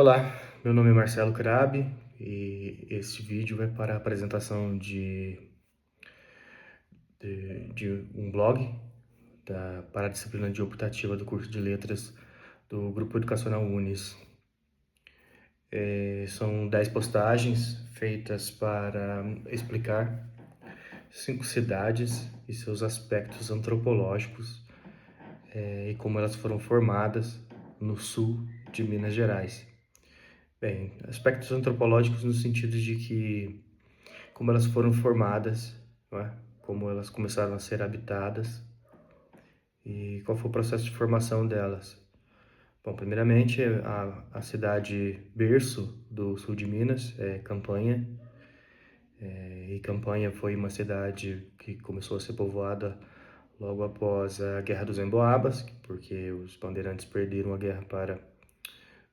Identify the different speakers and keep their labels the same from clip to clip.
Speaker 1: Olá, meu nome é Marcelo Crabe e este vídeo é para a apresentação de um blog para a disciplina de optativa do curso de Letras do Grupo Educacional Unis. São 10 postagens feitas para explicar 5 cidades e seus aspectos antropológicos e como elas foram formadas no sul de Minas Gerais. Bem, aspectos antropológicos no sentido de que como elas foram formadas, não é? Como elas começaram a ser habitadas e qual foi o processo de formação delas. Bom, primeiramente, a cidade berço do sul de Minas é Campanha, e Campanha foi uma cidade que começou a ser povoada logo após a Guerra dos Emboabas, porque os bandeirantes perderam a guerra para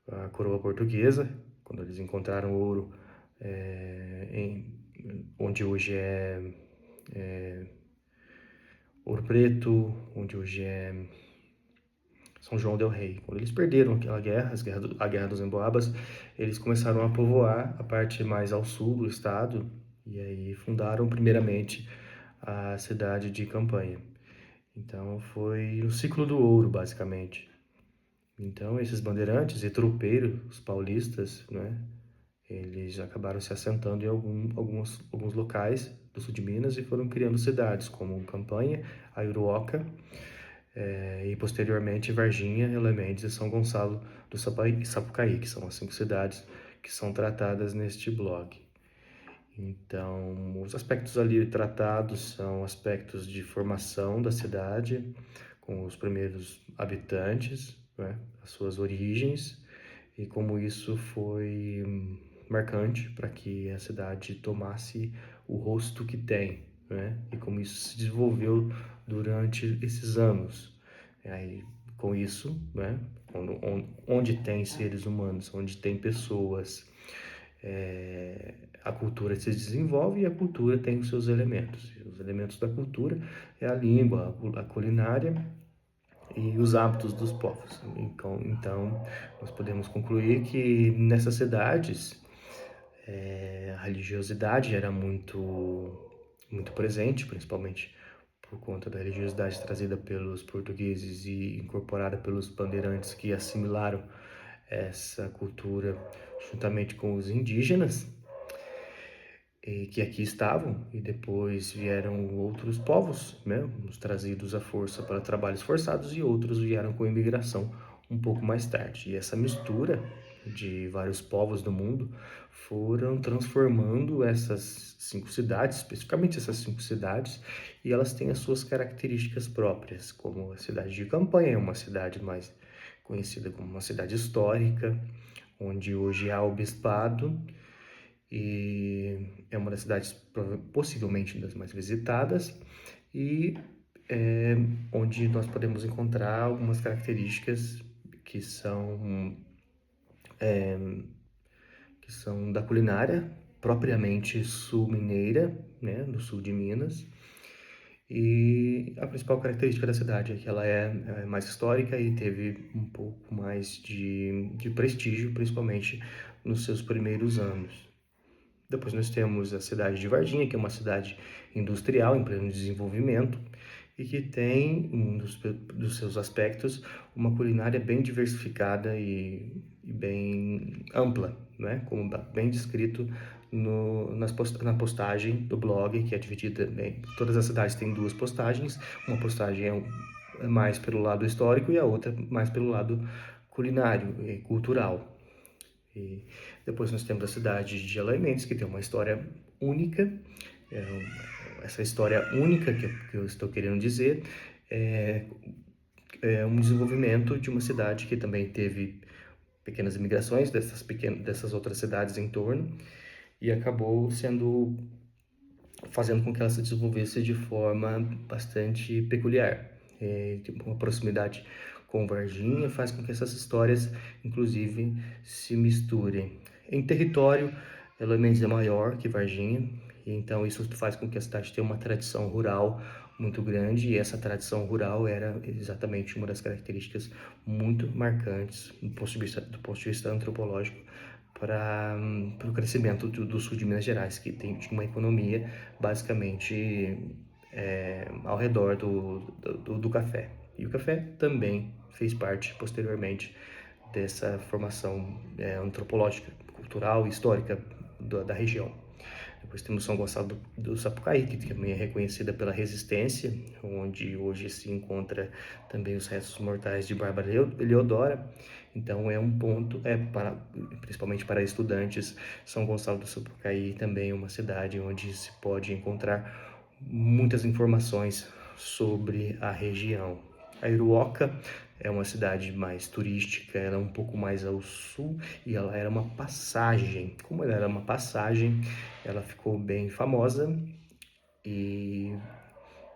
Speaker 1: a coroa portuguesa, quando eles encontraram ouro onde hoje é Ouro Preto, onde hoje é São João del Rei. Quando eles perderam aquela guerra, a Guerra dos Emboabas, eles começaram a povoar a parte mais ao sul do estado e aí fundaram primeiramente a cidade de Campanha. Então foi o ciclo do ouro, basicamente. Então esses bandeirantes e tropeiros paulistas, né, eles acabaram se assentando em alguns locais do sul de Minas e foram criando cidades como Campanha, Aiuruoca, e posteriormente Varginha, Elementos e São Gonçalo do Sapucaí, que são as 5 cidades que são tratadas neste blog. Então, os aspectos ali tratados são aspectos de formação da cidade, com os primeiros habitantes, né, as suas origens, e como isso foi marcante para que a cidade tomasse o rosto que tem, né, e como isso se desenvolveu durante esses anos. E aí, com isso, né, onde tem seres humanos, onde tem pessoas, a cultura se desenvolve e a cultura tem os seus elementos. Os elementos da cultura é a língua, a culinária e os hábitos dos povos. Então, nós podemos concluir que nessas cidades a religiosidade era muito presente, principalmente por conta da religiosidade trazida pelos portugueses e incorporada pelos bandeirantes que assimilaram essa cultura juntamente com os indígenas que aqui estavam, e depois vieram outros povos, né, uns trazidos à força para trabalhos forçados, e outros vieram com imigração um pouco mais tarde. E essa mistura de vários povos do mundo foram transformando essas 5 cidades, especificamente essas 5 cidades, e elas têm as suas características próprias, como a cidade de Campanha, é uma cidade mais conhecida como uma cidade histórica, onde hoje há o bispado, e é uma das cidades possivelmente das mais visitadas e onde nós podemos encontrar algumas características que são que são da culinária propriamente sul-mineira, né, do sul de Minas. E a principal característica da cidade é que ela é mais histórica e teve um pouco mais de prestígio, principalmente nos seus primeiros anos. Depois nós temos a cidade de Varginha, que é uma cidade industrial em pleno desenvolvimento e que tem dos seus aspectos uma culinária bem diversificada e bem ampla, né? Como bem descrito na postagem do blog, que é dividida em todas as cidades têm 2 postagens, uma postagem é mais pelo lado histórico e a outra mais pelo lado culinário e cultural. E depois nós temos a cidade de Elementos, que tem uma história única. Essa história única que eu estou querendo dizer é, é um desenvolvimento de uma cidade que também teve pequenas imigrações dessas outras cidades em torno e acabou fazendo com que ela se desenvolvesse de forma bastante peculiar. Uma proximidade com Varginha faz com que essas histórias, inclusive, se misturem. Em território, Elementos é maior que Varginha, e então isso faz com que a cidade tenha uma tradição rural muito grande, e essa tradição rural era exatamente uma das características muito marcantes do ponto de vista antropológico para o crescimento do sul de Minas Gerais, que tinha uma economia basicamente ao redor do café. E o café também fez parte, posteriormente, dessa formação antropológica, cultural e histórica da região. Depois temos São Gonçalo do Sapucaí, que também é reconhecida pela resistência, onde hoje se encontra também os restos mortais de Bárbara Eleodora. Então é um ponto, principalmente para estudantes, São Gonçalo do Sapucaí também é uma cidade onde se pode encontrar muitas informações sobre a região. A Iruoca é uma cidade mais turística, ela é um pouco mais ao sul e ela era uma passagem. Como ela era uma passagem, ela ficou bem famosa e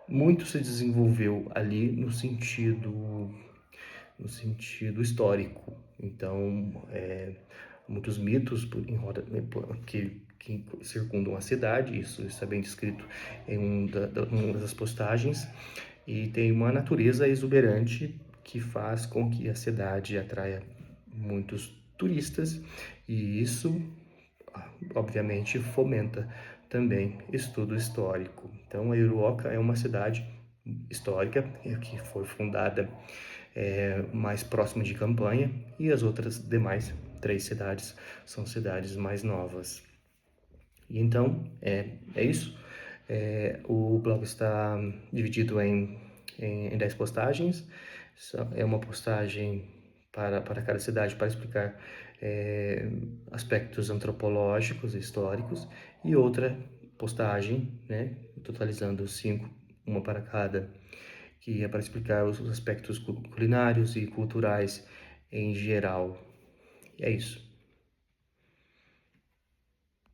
Speaker 1: muito se desenvolveu ali no sentido histórico. Então, muitos mitos que circundam a cidade, isso está bem descrito em uma das postagens, e tem uma natureza exuberante que faz com que a cidade atraia muitos turistas, e isso, obviamente, fomenta também estudo histórico. Então, a Iruoca é uma cidade histórica que foi fundada mais próxima de Campanha, e as outras demais 3 cidades são cidades mais novas. E então, é isso. O blog está dividido em 10 postagens. É uma postagem para cada cidade para explicar aspectos antropológicos e históricos, e outra postagem, né, totalizando 5, uma para cada, que é para explicar os aspectos culinários e culturais em geral. E é isso.